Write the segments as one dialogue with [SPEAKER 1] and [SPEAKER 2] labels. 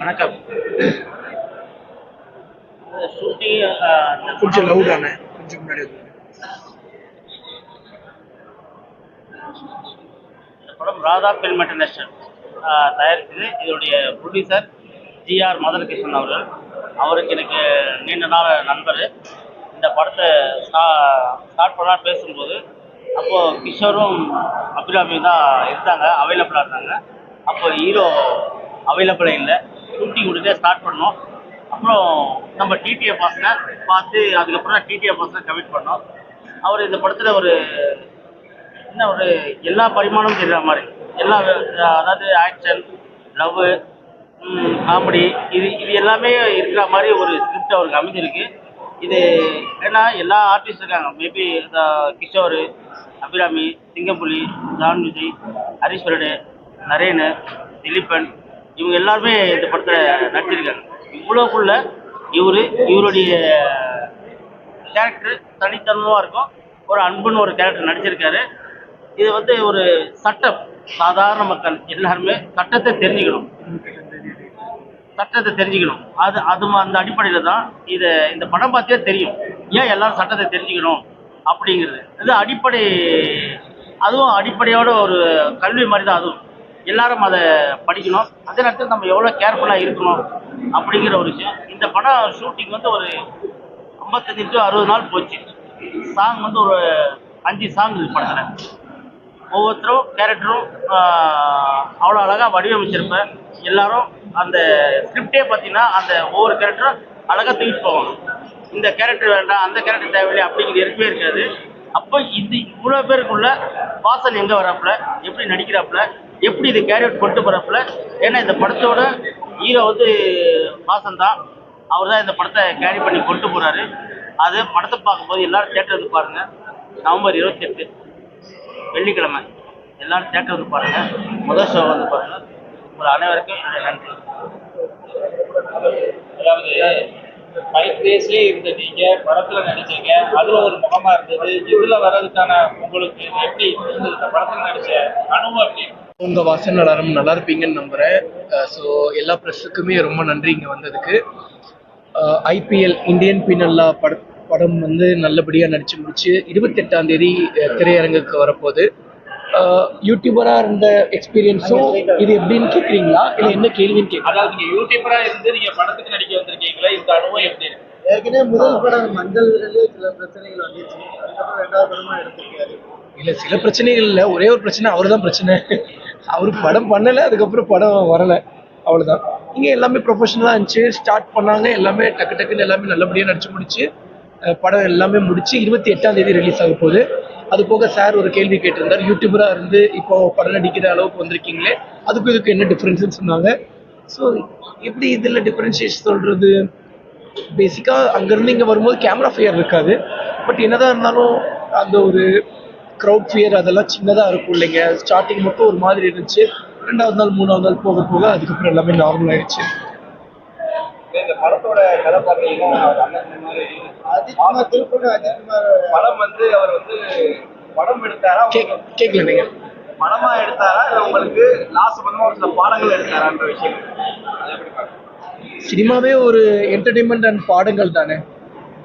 [SPEAKER 1] வணக்கம். ஷூட்டிங்
[SPEAKER 2] கொஞ்சம் லவுடான கொஞ்சம் முன்னாடி
[SPEAKER 1] இந்த படம் ராதா ஃபில்ம் இன்டர்நேஷனல் தயாரித்தது. இதோடைய ப்ரொடியூசர் ஜிஆர் மதனகிருஷ்ணன் அவர்கள். அவருக்கு எனக்கு நீண்ட நாள் நண்பர். இந்த படத்தை ஸ்டார்ட் பண்ணலாம் பேசும்போது அப்போது கிஷோரும் அபிராமியும் தான் இருந்தாங்க, அவைலபிளாக இருந்தாங்க. அப்போ ஹீரோ அவைலபிளாக இல்லை. ஷூட்டிங் முடிஞ்சே ஸ்டார்ட் பண்ணோம். அப்புறம் நம்ம டிடிஎஃப் பாசனை பார்த்து அதுக்கப்புறம் தான் டிடிஎஃப் பாசனை கமிட் பண்ணோம். அவர் இந்த படத்தில் ஒரு எல்லா பரிமாணமும் தெரிகிற மாதிரி எல்லா, அதாவது ஆக்ஷன், லவ், காமெடி, இது எல்லாமே இருக்கிற மாதிரி ஒரு ஸ்கிரிப்ட் அவருக்கு அமைஞ்சிருக்கு. இது ஏன்னா எல்லா ஆர்டிஸ்ட் இருக்காங்க. மேபி இந்த கிஷோர், அபிராமி, சிங்கம்புலி, ஜான் விஜய், ஹரீஸ்வரடு, நரேன், திலீபன், இவங்க எல்லாருமே இந்த படத்தில் நடிச்சிருக்காங்க. இவ்வளோக்குள்ள இவருடைய கேரக்டர் தனித்தன்மையாக இருக்கும். ஒரு அன்புன்னு ஒரு கேரக்டர் நடிச்சிருக்காரு. இது ஒரு சட்டம், சாதாரண மக்கள் எல்லாருமே சட்டத்தை தெரிஞ்சுக்கணும். அந்த அடிப்படையில் தான் இந்த படம் பார்த்தே தெரியும் ஏன் எல்லாரும் சட்டத்தை தெரிஞ்சுக்கணும் அப்படிங்கிறது. இது அடிப்படை, அதுவும் அடிப்படையோட ஒரு கல்வி மாதிரி தான். அதுவும் எல்லாரும் அதை படிக்கணும். அதே நேரத்தில் நம்ம எவ்வளோ கேர்ஃபுல்லாக இருக்கணும் அப்படிங்கிற ஒரு விஷயம். இந்த படம் ஷூட்டிங் ஒரு 55 to 60 நாள் போச்சு. சாங் ஒரு 5 சாங் இது படத்தில். ஒவ்வொருத்தரும் கேரக்டரும் அவ்வளோ அழகாக வடிவமைச்சிருப்பேன். எல்லாரும் அந்த ஸ்கிரிப்டே பார்த்தீங்கன்னா அந்த ஒவ்வொரு கேரக்டரும் அழகாக தூக்கிட்டு போவாங்க. இந்த கேரக்டர் வேண்டாம், அந்த கேரக்டர் தேவையில்லை அப்படிங்கிறது இருக்கவே இருக்காது. அப்போ இவ்வளோ பேருக்குள்ள வாசல் எங்கே வராப்புல, எப்படி நடிக்கிறாப்புல, எப்படி இது கேரி அவுட் கொண்டு போகிறாப்புல. ஏன்னா இந்த படத்தோட ஹீரோ வாசன் தான். அவர் தான் இந்த படத்தை கேரி பண்ணி கொண்டு போகிறாரு. அது படத்தை பார்க்கும்போது எல்லோரும் தேட்டர் வந்து பாருங்கள். நவம்பர் 28 வெள்ளிக்கிழமை எல்லாரும் தேட்டர் வந்து பாருங்கள். முதல் ஷோ வந்து பாருங்கள். உங்கள் அனைவருக்கும் என்னுடைய நன்றி.
[SPEAKER 3] அதாவது 5 daysலேயே இருந்த நீங்கள் படத்தில் நடிச்சீங்க, அதில் ஒரு முகமாக இருந்தது. இதில் வர்றதுக்கான உங்களுக்கு எப்படி இந்த படத்தில் நடித்த அனுபவம் எப்படி?
[SPEAKER 2] உங்கள் வாசன் எல்லாரும் நல்லா இருப்பீங்கன்னு நம்புகிறேன். ஸோ எல்லா ப்ரெஸ்ஸுக்குமே ரொம்ப நன்றி இங்கே வந்ததுக்கு. ஐபிஎல் இந்தியன் பீனல்லா படம் நல்லபடியாக நடித்து முடிச்சு 28ஆம் தேதி திரையரங்குக்கு வரப்போகுது. யூடியூபராக இருந்த எக்ஸ்பீரியன்ஸும் இது எப்படின்னு கேட்குறீங்களா, இல்லை என்ன கேள்வின்னு கேட்குறீங்க?
[SPEAKER 3] அதாவது நீங்கள் யூடியூபராக இருந்து நீங்கள் படத்துக்கு நடிக்க வந்திருக்கீங்களா, இந்த அனுபவம் எப்படி இருக்கு?
[SPEAKER 4] ஏற்கனவே முதல் படம் மஞ்சள் சில பிரச்சனைகள் வந்துச்சு. அதுக்கப்புறம் 2வது படமாக எடுத்திருக்காரு.
[SPEAKER 2] இல்லை, சில பிரச்சனைகள் இல்லை, ஒரே ஒரு பிரச்சனை. அவர் தான் பிரச்சனை. அவர் படம் பண்ணலை, அதுக்கப்புறம் படம் வரலை, அவ்வளோதான். இங்கே எல்லாமே ப்ரொஃபஷனலாக இருந்துச்சு. ஸ்டார்ட் பண்ணாங்க, எல்லாமே டக்குன்னு எல்லாமே நல்லபடியாக நடிச்சு முடிச்சு படம் எல்லாமே முடிச்சு 28ஆம் தேதி ரிலீஸ் ஆக போகுது. அது போக சார் ஒரு கேள்வி கேட்டிருந்தார், யூடியூபராக இருந்து இப்போ படம் நடிக்கிற அளவுக்கு வந்திருக்கீங்களே, அதுக்கும் இதுக்கு என்ன டிஃப்ரென்ஸ்ன்னு சொன்னாங்க. ஸோ எப்படி இதில் டிஃப்ரென்ஷியேட் சொல்கிறது, பேசிக்காக அங்கேருந்து இங்கே வரும்போது கேமரா ஃபியர் இருக்காது. பட் என்னதான் இருந்தாலும் அந்த ஒரு க்ரௌட் ஃபியர் அதெல்லாம் சின்னதாக இருக்கும் இல்லைங்க. ஸ்டார்டிங் மட்டும் ஒரு மாதிரி இருந்துச்சு. 2வது நாள் 3வது நாள் போக போக அதுக்கப்புறம் எல்லாமே நார்மல் ஆயிடுச்சு.
[SPEAKER 3] இந்த படத்தோட கதை பார்த்தீங்கன்னா படம் அவர் படம் எடுத்தாரா,
[SPEAKER 2] கேட்கல நீங்கள்
[SPEAKER 3] படமா எடுத்தாரா, இல்லை உங்களுக்கு லாஸ்ட் படமா சில பாடங்கள் எடுத்தாரான்ற விஷயம் அதை எப்படி பார்க்கணும்?
[SPEAKER 2] சினிமாவே ஒரு என்டர்டெயின்மெண்ட் அண்ட் பாடங்கள் தானே,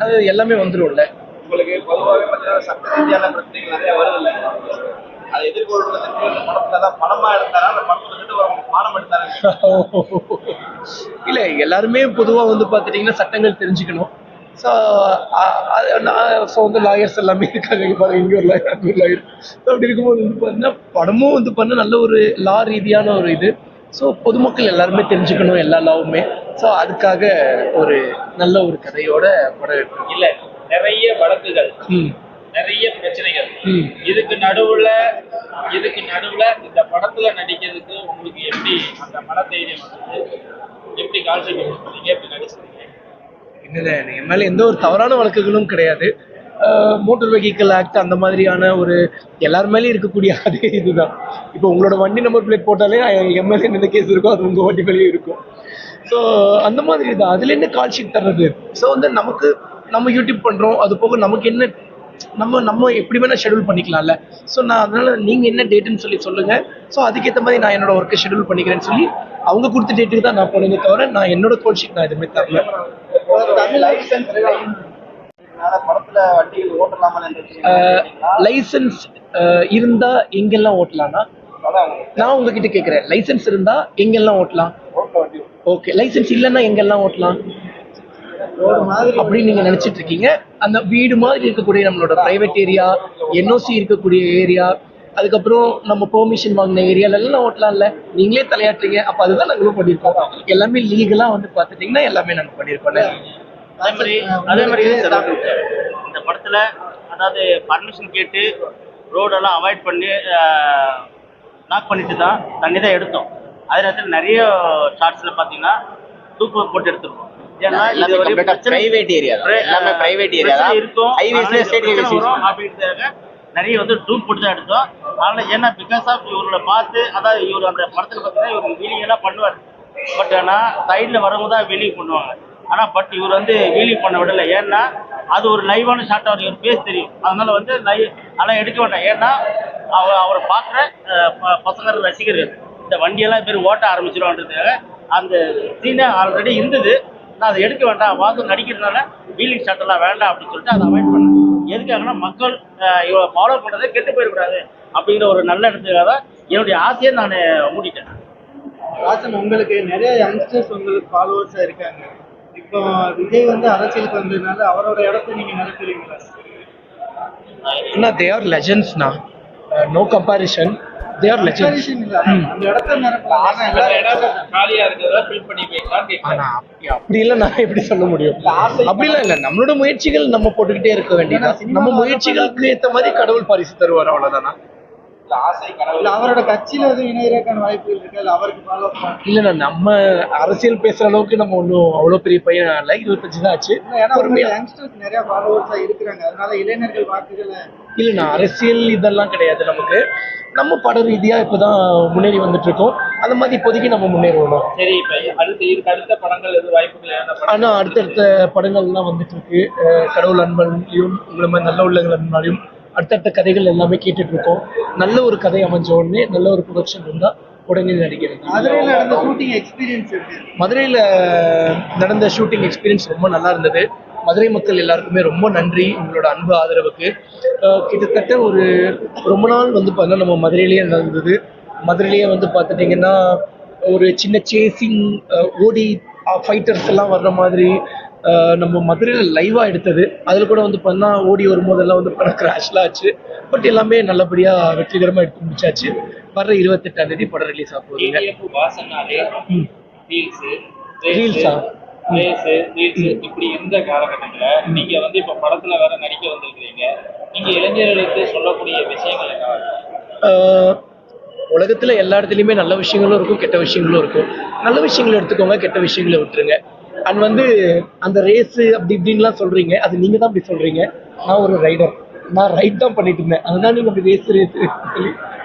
[SPEAKER 2] அது எல்லாமே வந்துடும்ல.
[SPEAKER 3] உங்களுக்கு பொதுவாகவே பார்த்தீங்கன்னா சட்ட ரீதியான பிரச்சனைகள் நிறைய வருது இல்லை, அதை எதிர்கொள்வதற்கு இந்த படத்துல தான் படமா எடுத்தாரா, அந்த படத்துல இருந்து பாடம் எடுத்தாரா?
[SPEAKER 2] இல்லை, எல்லாருமே பொதுவாக பார்த்துட்டிங்கன்னா சட்டங்கள் தெரிஞ்சுக்கணும். ஸோ லாயர்ஸ் எல்லாமே இருக்காங்க. இங்கே பாருங்க, இங்கே ஒரு லாயர், அங்கே ஒரு லாயர். ஸோ அப்படி இருக்கும்போது பார்த்தீங்கன்னா படமும் பண்ண நல்ல ஒரு லா ரீதியான ஒரு இது. ஸோ பொதுமக்கள் எல்லாருமே தெரிஞ்சுக்கணும் எல்லா லாவுமே. ஸோ அதுக்காக ஒரு நல்ல ஒரு கதையோட படம் எடுக்கணும்.
[SPEAKER 3] இல்லை, நிறைய வழக்குகள், நிறைய பிரச்சனைகள், இதுக்கு நடுவுல இந்த படத்துல நடிக்கிறதுக்கு உங்களுக்கு எப்படி அந்த மனதைரியம் எப்படி கான்செப்ட் பண்ணீங்க, எப்படி நடிச்சீங்க?
[SPEAKER 2] இல்லை, என் மேலே எந்த ஒரு தவறான வழக்குகளும் கிடையாது. மோட்டார் வெஹிக்கிள் ஆக்ட் அந்த மாதிரியான ஒரு எல்லார் மேலேயும் இருக்கக்கூடிய அதே இதுதான். இப்போ உங்களோட வண்டி நம்பர் பிளேட் போட்டாலே எம்எல்ஏ என்ன கேஸ் இருக்கும், அது உங்கள் வண்டி மேலேயும் இருக்கும். ஸோ அந்த மாதிரி தான். அதில் என்ன கால் ஷீட் தர்றது. ஸோ நமக்கு நம்ம யூடியூப் பண்ணுறோம், அது போக நமக்கு என்ன நம்ம நம்ம எப்படி வேணால் ஷெடியூல் பண்ணிக்கலாம்ல. ஸோ நான் அதனால் நீங்கள் என்ன டேட்டுன்னு சொல்லி சொல்லுங்கள். ஸோ அதுக்கேற்ற மாதிரி நான் என்னோட ஒர்க்கை ஷெடியூல் பண்ணிக்கிறேன்னு சொல்லி அவங்க கொடுத்த டேட்டுக்கு தான் நான் போனேனே தவிர நான் என்னோட கோல் ஷீட் நான் எதுவுமே தரல.
[SPEAKER 4] படத்துல வண்டிகள் ஓட்டலாமல்
[SPEAKER 2] லைசன்ஸ் இருந்தால் எங்கெல்லாம் ஓட்டலாம்னா நான் உங்ககிட்ட கேட்குறேன், லைசன்ஸ் இருந்தால் எங்கெல்லாம் ஓட்டலாம்? ஓகே, லைசன்ஸ் இல்லைன்னா எங்கெல்லாம் ஓட்டலாம் அப்படின்னு நீங்க நினைச்சிட்டு இருக்கீங்க. அந்த வீடு மாதிரி இருக்கக்கூடிய நம்மளோட பிரைவேட் ஏரியா, என்ஓசி இருக்கக்கூடிய ஏரியா, அதுக்கப்புறம் நம்ம பெர்மிஷன் வாங்கின ஏரியால எல்லாம் ஓட்டலாம்ல. நீங்களே தலையாட்டுறீங்க. அப்ப அதுதான் நாங்களும் பண்ணியிருக்கோம். எல்லாமே லீகலா வந்து பார்த்துட்டீங்கன்னா எல்லாமே நாங்கள் பண்ணியிருக்கோம்ல.
[SPEAKER 1] அதே மாதிரி இந்த படத்துல அதாவது பர்மிஷன் கேட்டு ரோடெல்லாம் அவாய்ட் பண்ணி லாக் பண்ணிட்டு தான் தண்ணி தான் எடுத்தோம். அதே நேரத்தில் நிறைய ஷார்ட்ஸ்ல பார்த்தீங்கன்னா தூக்கு போட்டு எடுத்துருக்கோம். ஏன்னா இது
[SPEAKER 5] பிரைவேட் ஏரியா எல்லாமே பிரைவேட் ஏரியா தான் இருக்கும். ஹைவேஸ்ல ஸ்டேட் ஹைவேஸ்
[SPEAKER 1] அப்படின்றதுக்காக நிறைய வந்து டூப் போட்டு தான் எடுத்தோம். அதனால ஏன்னா பிகாஸ் ஆஃப் இவரோட பார்த்து அதாவது இவர் அந்த படத்துல பார்த்தீங்கன்னா இவர் வீலிங் எல்லாம் பண்ணுவார். பட் ஆனால் சைடில் வரவங்க தான் வீலிங் பண்ணுவாங்க. ஆனால் பட் இவர் வந்து வீலிங் பண்ண விடலை. ஏன்னா அது ஒரு லைவான ஷாட், அவர் இவர் பேஸ் தெரியும். அதனால வந்து அதெல்லாம் எடுக்க வேண்டாம். ஏன்னா அவரை பார்க்குற பசங்க ரசிகர்கள் இந்த வண்டியெல்லாம் பேர் ஓட்ட ஆரம்பிச்சிருவான்றதுக்காக அந்த சீனே ஆல்ரெடி இருந்தது. நான் அதை எடுக்க வேண்டாம், வாசம் நடிக்கிறதுனால வீலிங் ஷாட் எல்லாம் வேண்டாம் அப்படின்னு சொல்லிட்டு அதை அவாய்ட் பண்ணேன். எதுக்காகனா மக்கள் இவ்வளோ ஃபாலோ பண்ணுறதை கெட்டு போயிடக்கூடாது அப்படிங்கிற ஒரு நல்ல இடத்துக்காக தான் என்னுடைய ஆசையை நான் மூடிட்டேன்.
[SPEAKER 4] ராசன், உங்களுக்கு நிறைய யங்ஸ்டர்ஸ் உங்களுக்கு ஃபாலோவர்ஸா இருக்காங்க. இப்போ விஜய் வந்து அரசியலுக்கு வந்ததுனால அவரோட இடத்த நீங்க நினைக்கிறீங்களா?
[SPEAKER 2] they are legends na, no comparison, they are legends.
[SPEAKER 4] அந்த இடத்த
[SPEAKER 3] காலியா இருக்கிறத ஃபில் பண்ணி வைக்கலாம் கேட்கலாம்.
[SPEAKER 2] அப்படி இல்லை, நான் எப்படி சொல்ல முடியும்? அப்படிலாம் இல்லை. நம்மளோட முயற்சிகள் நம்ம போட்டுக்கிட்டே இருக்க வேண்டியதான். நம்ம முயற்சிகளுக்கு ஏற்ற மாதிரி கடவுள் பரிசு தருவார், அவ்வளவுதானா?
[SPEAKER 3] ஆசை கடவுள்
[SPEAKER 4] அவரோட கட்சியில எதுவும் இணையறதுக்கான வாய்ப்புகள் இருக்கு, இல்ல அவருக்கு ஃபாலோ பண்ண?
[SPEAKER 2] இல்லைண்ணா, நம்ம அரசியல் பேசுற அளவுக்கு நம்ம ஒன்றும் அவ்வளோ பெரிய பையன் இல்லை. 25 தான் ஆச்சு.
[SPEAKER 4] ஏன்னா யங்ஸ்டர்ஸ் நிறைய ஃபாலோவர்ஸா இருக்கிறாங்க, அதனால இளைஞர்கள் வாக்குகளை
[SPEAKER 2] இல்லைண்ணா, அரசியல் இதெல்லாம் கிடையாது நமக்கு. நம்ம பட ரீதியா இப்போதான் முன்னேறி வந்துட்டு இருக்கோம். அந்த மாதிரி இப்போதைக்கு நம்ம முன்னேறுவோம்.
[SPEAKER 3] சரி, இப்போ அடுத்த படங்கள் எது வாய்ப்புகள்?
[SPEAKER 2] ஆனா அடுத்தடுத்த படங்கள்லாம் வந்துட்டு இருக்கு. கடவுள் அன்பன்லையும் உங்களை மாதிரி நல்ல உள்ளங்கள் அன்பாலையும் அடுத்தடுத்த கதைகள் எல்லாமே கேட்டுட்டு இருக்கோம். நல்ல ஒரு கதை அமைஞ்ச உடனே நல்ல ஒரு ப்ரொடக்ஷன் இருந்தா உடனே நடிக்கிறது.
[SPEAKER 4] மதுரையில் நடந்த ஷூட்டிங் எக்ஸ்பீரியன்ஸ் இருக்கு.
[SPEAKER 2] மதுரையில் நடந்த ஷூட்டிங் எக்ஸ்பீரியன்ஸ் ரொம்ப நல்லா இருந்தது. மதுரை மக்கள் எல்லாருக்குமே ரொம்ப நன்றி உங்களோட அன்பு ஆதரவுக்கு. கிட்டத்தட்ட ரொம்ப நாள் வந்து பார்த்தீங்கன்னா நம்ம மதுரையிலேயே நடந்தது. மதுரையிலேயே வந்து பார்த்துட்டிங்கன்னா ஒரு சின்ன சேசிங் ஓடி ஃபைட்டர்ஸ் எல்லாம் வர்ற மாதிரி நம்ம மதுரையில் லைவாக எடுத்தது. அதில் கூட வந்து பார்த்தீங்கன்னா ஓடி வரும்போதெல்லாம் வந்து படம் கிராஷ்லாம் ஆச்சு. பட் எல்லாமே நல்லபடியாக வெற்றிகரமாக எடுத்து முடிச்சாச்சு. வர்ற 28ஆம் தேதி படம் ரிலீஸ் ஆக போகுதுங்க. ரீல்ஸா
[SPEAKER 3] இப்படி இருந்த காலகட்டத்துல நீங்க வந்து இப்ப படத்துல வேற நடிக்க வந்திருக்கிறீங்க. நீங்க இளைஞர்களுக்கு சொல்லக்கூடிய விஷயங்கள் என்ன?
[SPEAKER 2] உலகத்துல எல்லா இடத்துலையுமே நல்ல விஷயங்களும் இருக்கும், கெட்ட விஷயங்களும் இருக்கும். நல்ல விஷயங்களை எடுத்துக்கோங்க, கெட்ட விஷயங்களை விட்டுருங்க. அண்ட் வந்து அந்த ரேஸு அப்படி இப்படின்லாம் சொல்றீங்க, அது நீங்க தான் அப்படி சொல்றீங்க. நான் ஒரு ரைடர், நான் ரைட் தான் பண்ணிட்டு இருந்தேன். அதுதான் நீங்க அப்படி ரேஸ் சொல்லி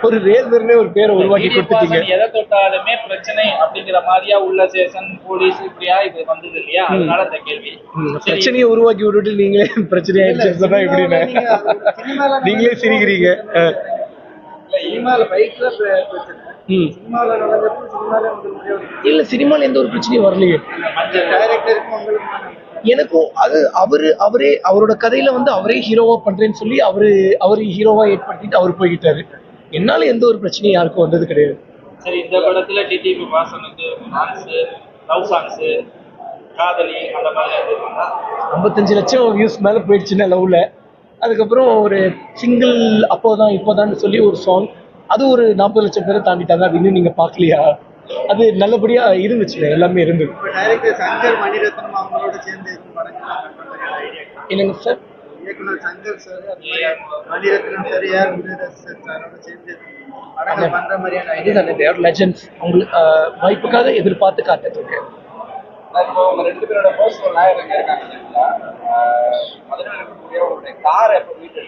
[SPEAKER 2] ஒரு ரேசர்னே ஒரு பேரை உருவாக்கி கொடுத்துட்டீங்க.
[SPEAKER 3] எதை தொட்டாலுமே பிரச்சனை அப்படிங்கிற மாதிரியா உள்ள ஸ்டேஷன் போலீஸ் இப்படியா இது வந்தது இல்லையா? அதனால இந்த கேள்வி.
[SPEAKER 2] பிரச்சனையை உருவாக்கி விட்டுட்டு நீங்களே பிரச்சனை ஆயிடுச்சு சொன்னா எப்படின்னு நீங்களே சிரிக்கிறீங்க. இல்ல, சினிமால எந்த ஒரு பிரச்சனையும் வரலையே எனக்கும். அது அவரே அவரோட கதையில வந்து அவரே ஹீரோவா பண்றேன்னு சொல்லி அவரு ஹீரோவா ஏற்படுத்திட்டு அவர் போய்கிட்டாரு. என்னால எந்த ஒரு பிரச்சனையும் யாருக்கும் வந்தது கிடையாது.
[SPEAKER 3] சரி, இந்த படத்துல டிடிபி வாசனுக்கு லவ் சாங்ஸ், காதலி அந்த மாதிரி
[SPEAKER 2] 55 லட்சம் வியூஸ் மேல போயிடுச்சுன்னா லவ்ல. அதுக்கப்புறம் ஒரு சிங்கிள் இப்போதான் சொல்லி ஒரு சாங், அது ஒரு 40 லட்சம் பேரை தாண்டிட்டாங்க. அது இன்னும் நீங்க பாக்கலையா? அது நல்லபடியா இருந்துச்சு, எல்லாமே இருந்தது.
[SPEAKER 4] சங்கர் மணிரத்னம் அவங்களோட சேர்ந்து
[SPEAKER 2] என்னங்க சார்?
[SPEAKER 4] இயக்குனர் சங்கர் சார், மணிரத்னம் சார், சாரோட சேர்ந்து படங்கள் பண்ற மாதிரியான
[SPEAKER 2] இதுதானே தேர் லெஜெண்ட்ஸ். அவங்களுக்கு வாய்ப்புக்காக எதிர்பார்த்து காத்துட்டு இருக்கேன்.
[SPEAKER 3] இப்போ உங்க 2 பேரோட பர்சனல் லாயர் எங்க இருக்காங்க? கார் எப்போ வீட்டு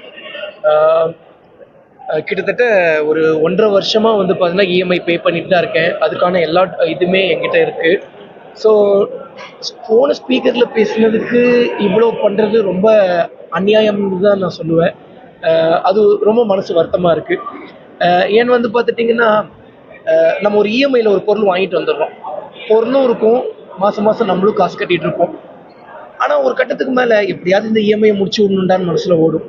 [SPEAKER 2] கிட்டத்தட்ட ஒரு 1.5 வருஷமா வந்து பார்த்தீங்கன்னா இஎம்ஐ பே பண்ணிட்டு தான் இருக்கேன். அதுக்கான எல்லா இதுவுமே என்கிட்ட இருக்கு. ஸோ ஃபோனை ஸ்பீக்கரில் பேசுனதுக்கு இவ்வளோ பண்ணுறது ரொம்ப அநியாயம்னு தான் நான் சொல்லுவேன். அது ரொம்ப மனசு வருத்தமாக இருக்குது. ஏன்னு வந்து பார்த்துட்டிங்கன்னா நம்ம ஒரு இஎம்ஐயில் ஒரு பொருள் வாங்கிட்டு வந்துடுறோம். பொருளும் இருக்கும், மாதம் மாதம் நம்மளும் காசு கட்டிகிட்டு இருப்போம். ஆனால் ஒரு கட்டத்துக்கு மேலே எப்படியாவது இந்த இஎம்ஐயை முடிச்சு விடணுண்டான்னு மனசில் ஓடும்.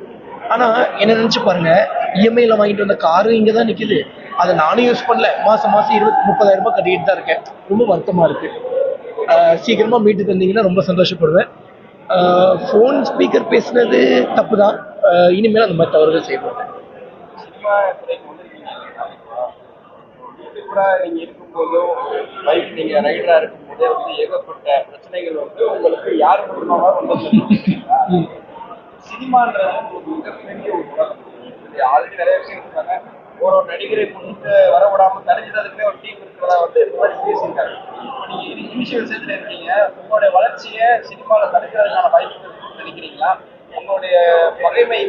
[SPEAKER 2] ஆனால் என்ன நினச்சி பாருங்கள், இஎம்ஐயில் வாங்கிட்டு வந்த காரும் இங்கே தான் நிற்கிது, அதை நானும் யூஸ் பண்ணல, மாதம் 30,000 ரூபாய் கட்டிக்கிட்டு தான் இருக்கேன். ரொம்ப வருத்தமாக இருக்குது. சீக்கிரமாக மீட்டு தந்தீங்கன்னா ரொம்ப சந்தோஷப்படுவேன். ஃபோன் ஸ்பீக்கர் பேசுனது தப்பு தான். இனிமேல் அந்த மாதிரி தவறுகள் செய்ய மாட்டேன்.
[SPEAKER 3] சினிமா துறைக்கு கூட நீங்க இருக்கும்போதும் பைக் நீங்க ரைடரா இருக்கும்போதே ஏகப்பட்ட பிரச்சனைகள் உங்களுக்கு யார் மூலமாக சினிமான்றது உங்களுக்கு மிகப்பெரிய ஒரு உலகம். ஆல்ரெடி நிறைய விஷயம் இருக்காங்க. ஒரு நடிகரை முன்னுக்கு வர விடாம தடுக்கிறதுக்குமே ஒரு டீம் இருக்கிறதா இந்த மாதிரி பேசியிருக்காங்க. இப்போ நீங்க இனிஷியல் ஸ்டேஜ்ல இருக்கீங்க, உங்களுடைய வளர்ச்சியை சினிமாவில் தடுக்கிறதுக்கான வாய்ப்புகள் நினைக்கிறீங்களா? உங்களுடைய பகைமை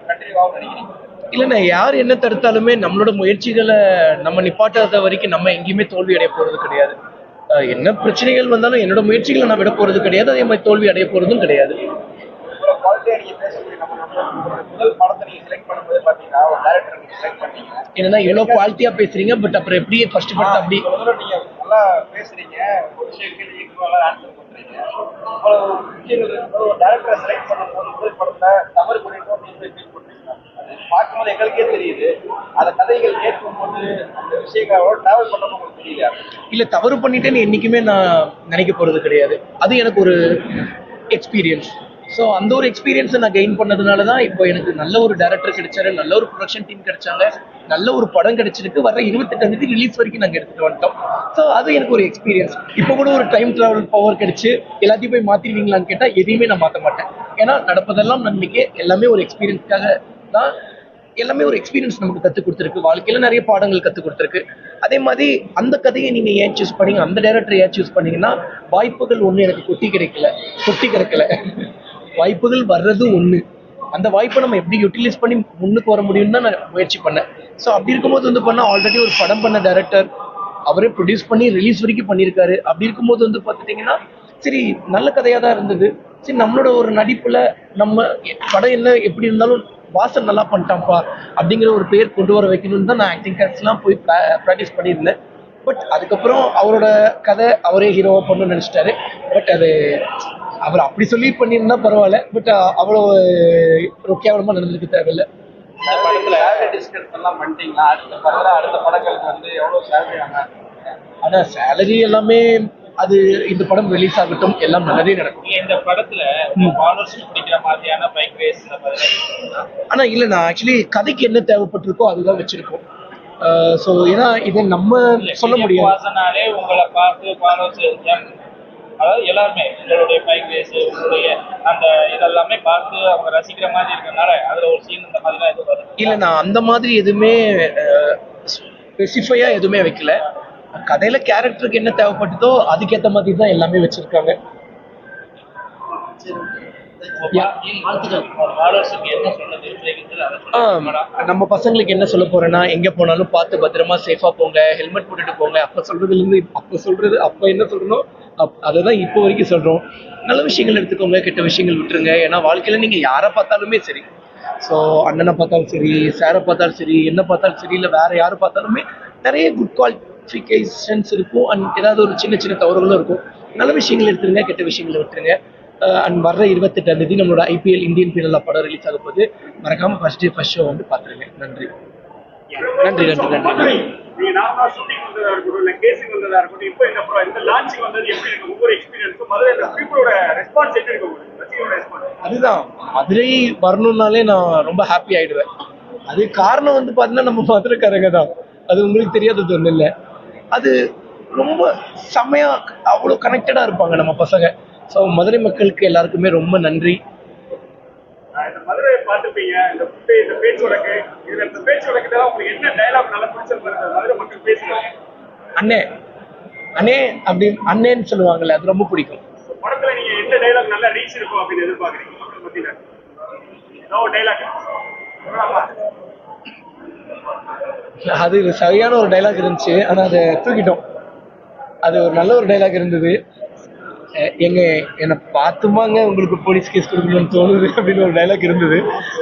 [SPEAKER 3] கண்டினியூ ஆகும் நினைக்கிறீங்க?
[SPEAKER 2] இல்லைண்ணா, யார் என்ன தடுத்தாலுமே நம்மளோட முயற்சிகளை நம்ம நிப்பாட்டாத வரைக்கும் நம்ம எங்கேயுமே தோல்வி அடைய போகிறது கிடையாது. என்ன பிரச்சனைகள் வந்தாலும் என்னோட முயற்சிகளை நான் விட போகிறது கிடையாது, அதே மாதிரி தோல்வி அடைய போகிறதும் கிடையாது.
[SPEAKER 3] முதல் படத்தை நீங்க செலக்ட் பண்ணும்போது பாத்தீங்கன்னா ஒரு டைரக்டர் நீங்க செலக்ட் பண்ணீங்க.
[SPEAKER 2] என்னன்னா இவ்வளோ குவாலிட்டியா பேசுறீங்க, பட் அப்புறம் எப்படி ஃபர்ஸ்ட் படத்தை அப்படி
[SPEAKER 3] நீங்க நல்லா பேசுறீங்க, ஒரு விஷயங்கள் ஈக்குவலா ஆன்சர் பண்றீங்க. அவ்வளவு விஷயங்கள் இருக்கும்போது ஒரு டைரக்டரை செலக்ட் பண்ணும்போது முதல் படத்துல தவறு பண்ணிட்டோம் நீங்க ஃபீல் பண்றீங்க. பார்க்கும்போது எங்களுக்கே தெரியுது, அந்த கதைகள் கேட்கும்போது அந்த விஷயங்களோட டிராவல் பண்ண உங்களுக்கு தெரியல.
[SPEAKER 2] இல்ல, தவறு பண்ணிட்டேன்னு என்னைக்குமே நான் நினைக்க போறது கிடையாது. அது எனக்கு ஒரு எக்ஸ்பீரியன்ஸ். ஸோ அந்த ஒரு எக்ஸ்பீரியன்ஸை நான் கெயின் பண்ணதுனால தான் இப்போ எனக்கு நல்ல ஒரு டைரக்டர் கிடைச்சாரு, நல்ல ஒரு ப்ரொடக்ஷன் டீம் கிடைச்சாங்க, நல்ல ஒரு படம் கிடைச்சிருக்கு. வர 28 ரிலீஸ் வரைக்கும் நாங்கள் எடுத்துட்டு வந்துட்டோம். ஸோ அது எனக்கு ஒரு எக்ஸ்பீரியன்ஸ். இப்போ கூட ஒரு டைம் டிராவல் பவர் கிடைச்சு எல்லாத்தையும் போய் மாற்றிடுவீங்களான்னு கேட்டால் எதையுமே நான் மாற்ற மாட்டேன். ஏன்னா நடப்பதெல்லாம் நன்மைக்கு, எல்லாமே ஒரு எக்ஸ்பீரியன்ஸ்க்காக தான். எல்லாமே ஒரு எக்ஸ்பீரியன்ஸ் நமக்கு கற்றுக் கொடுத்துருக்கு, வாழ்க்கையில் நிறைய பாடங்கள் கற்றுக் கொடுத்துருக்கு. அதே மாதிரி அந்த கதையை நீங்கள் ஏன் சூஸ் பண்ணீங்க, அந்த டைரக்டரை ஏன் சூஸ் பண்ணீங்கன்னா, வாய்ப்புகள் ஒன்று எனக்கு கொட்டி கிடக்கல. வாய்ப்புகள் வர்றது ஒன்று, அந்த வாய்ப்பை நம்ம எப்படி யூட்டிலைஸ் பண்ணி முன்னுக்கு வர முடியும்னு தான் நான் முயற்சி பண்ணேன். ஸோ அப்படி இருக்கும்போது வந்து பண்ணால் ஆல்ரெடி ஒரு படம் பண்ண டைரக்டர், அவரே ப்ரொடியூஸ் பண்ணி ரிலீஸ் வரைக்கும் பண்ணியிருக்காரு. அப்படி இருக்கும்போது வந்து பார்த்துட்டிங்கன்னா சரி, நல்ல கதையாக தான் இருந்தது. சரி, நம்மளோட ஒரு நடிப்பில் நம்ம படம் என்ன எப்படி இருந்தாலும் வாசன் நல்லா பண்ணிட்டான்ப்பா அப்படிங்கிற ஒரு பேர் கொண்டு வர வைக்கணும்னு தான் நான் ஆக்டிங் கிளாஸ்லாம் போய் ப்ராக்டிஸ் பண்ணியிருந்தேன். பட் அதுக்கப்புறம் அவரோட கதை அவரே ஹீரோவாக பண்ணணும்னு நினச்சிட்டாரு. பட் அது அவர் அப்படி சொல்லி பண்ணியிருந்தா பரவாயில்ல, பட் அவ்வளோ கேவலமாக நடந்திருக்கு தேவையில்லை.
[SPEAKER 3] இந்த படத்துல டிஸ்கஸ் எல்லாம் பண்ணிட்டீங்களா? அடுத்த படங்களுக்கு எவ்வளோ சேலரி ஆனா?
[SPEAKER 2] ஆனால் சேலரி எல்லாமே அது இந்த படம் ரிலீஸ் ஆகட்டும், எல்லாம் நல்லதே நடக்கும்.
[SPEAKER 3] இந்த படத்துல பிடிக்கிற மாதிரியான பைக் ரேஸ்
[SPEAKER 2] ஆனா இல்ல, நான் ஆக்சுவலி கதைக்கு என்ன தேவைப்பட்டிருக்கோ அதுதான் வச்சிருக்கோம். ஸோ ஏன்னா இதை நம்ம சொல்ல முடியாது.
[SPEAKER 3] உங்களை பார்த்து அதாவது எல்லாருமே உங்களுடைய பைக் ரேஸ், உங்களுடைய அந்த இதெல்லாமே பார்த்து அவங்க ரசிக்கிற மாதிரி இருக்கனால அதுல ஒரு சீன் இந்த மாதிரிலாம் எதுவும்
[SPEAKER 2] இல்ல, நான் அந்த மாதிரி எதுவுமே ஸ்பெசிஃபையா எதுவுமே வைக்கல. கதையில கேரக்டருக்கு என்ன தேவைப்பட்டதோ அதுக்கேற்ற மாதிரி தான் எல்லாமே வச்சிருக்காங்க. நம்ம பசங்களுக்கு என்ன சொல்ல போறேன்னா, எங்க போனாலும் பார்த்து பத்திரமா சேஃபா போங்க, ஹெல்மெட் போட்டுட்டு போங்க. அப்ப சொல்றதுல இருந்து அப்ப என்ன சொல்றனோ அததான் இப்போ வரைக்கும் சொல்றோம். நல்ல விஷயங்கள் எடுத்துக்கோங்க, கெட்ட விஷயங்கள் விட்டுருங்க. ஏன்னா வாழ்க்கையில நீங்க யாரை பார்த்தாலுமே சரி, ஸோ அண்ணனை பார்த்தாலும் சரி, சாரை பார்த்தாலும் சரி, என்ன பார்த்தாலும் சரி, இல்லை வேற யாரை பார்த்தாலுமே நிறைய குட் குவாலிஃபிகேஷன்ஸ் இருக்கும். அண்ட் ஏதாவது ஒரு சின்ன சின்ன தவறுகளும் இருக்கும். நல்ல விஷயங்கள் எடுத்துருங்க, கெட்ட விஷயங்களை விட்டுருங்க. அண்ட் வர்ற 28 நம்மளோட IPL இந்தியன் பிரீமியர் படம் ரிலீஸ் ஆக போது, மறக்காம ஃபர்ஸ்ட் ஷோ வந்து பார்த்துருங்க. நன்றி.
[SPEAKER 6] நீங்க நார்மலா ஷூட்டிங் வந்ததா இருக்கட்டும், இல்ல கேசிங் வந்ததா இருக்கட்டும், இப்போ இந்த லான்ச்சிங் வந்தது எப்படி இருக்கு? ஒவ்வொரு எக்ஸ்பீரியன்ஸும் முதல்ல இந்த பீப்புளோட ரெஸ்பான்ஸ் எப்படி இருக்கு? ரசிகரோட ரெஸ்பான்ஸ்
[SPEAKER 2] அதுதான். மதுரை வரணும்னாலே நான் ரொம்ப ஹாப்பி ஆயிடுவேன். அது காரணம் வந்து பார்த்தீங்கன்னா நம்ம மதுரைக்காரங்க தான். அது உங்களுக்கு தெரியாதது ஒன்றும் இல்லை. அது ரொம்ப செம்மையா அவ்வளோ கனெக்டடா இருப்பாங்க நம்ம பசங்க. ஸோ மதுரை மக்களுக்கு எல்லாருக்குமே ரொம்ப நன்றி.
[SPEAKER 6] இந்த மதுரையை பார்த்துப்பீங்க, இந்த பேச்சு வழக்கு, இதுல இந்த பேச்சு வழக்குல உங்களுக்கு என்ன டயலாக் நல்லா பிடிச்சிருப்பாரு மதுரை மக்கள் பேசுவாங்க?
[SPEAKER 2] அண்ணே அண்ணே அப்படி அண்ணேன்னு சொல்லுவாங்கல்ல, அது ரொம்ப பிடிக்கும்.
[SPEAKER 6] படத்துல நீங்க எந்த டயலாக் நல்லா ரீச் இருக்கும் அப்படின்னு எதிர்பார்க்குறீங்க மக்கள் மத்தியில? டயலாக்
[SPEAKER 2] அது சரியான ஒரு டைலாக் இருந்துச்சு, ஆனா அதை தூக்கிட்டோம். அது ஒரு நல்ல ஒரு டைலாக் இருந்தது. என்னை பார்த்துமாங்க உங்களுக்கு போலீஸ் கேஸ் கொடுக்கணும்னு தோணுது அப்படின்னு ஒரு டைலாக் இருந்தது.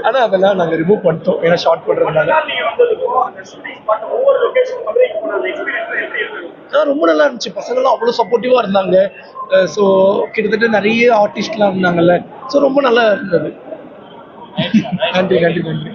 [SPEAKER 2] ஆனால் அதெல்லாம் நாங்கள் ரிமூவ் பண்ணிட்டோம், ஏன்னா ஷார்ட் பண்ணுறதுனால.
[SPEAKER 6] நீங்க வந்ததுக்கும் அந்த ஷூட்டிங் ஸ்பாட் ஒவ்வொரு லொகேஷன் மதுரைக்கு போன அந்த எக்ஸ்பீரியன்ஸ் எப்படி இருந்தது?
[SPEAKER 2] ரொம்ப நல்லா இருந்துச்சு. பசங்கள்லாம் அவ்வளோ சப்போர்ட்டிவாக இருந்தாங்க. ஸோ கிட்டத்தட்ட நிறைய ஆர்டிஸ்ட்லாம் இருந்தாங்கல்ல. ஸோ ரொம்ப நல்லா இருந்தது. நன்றி நன்றி நன்றி.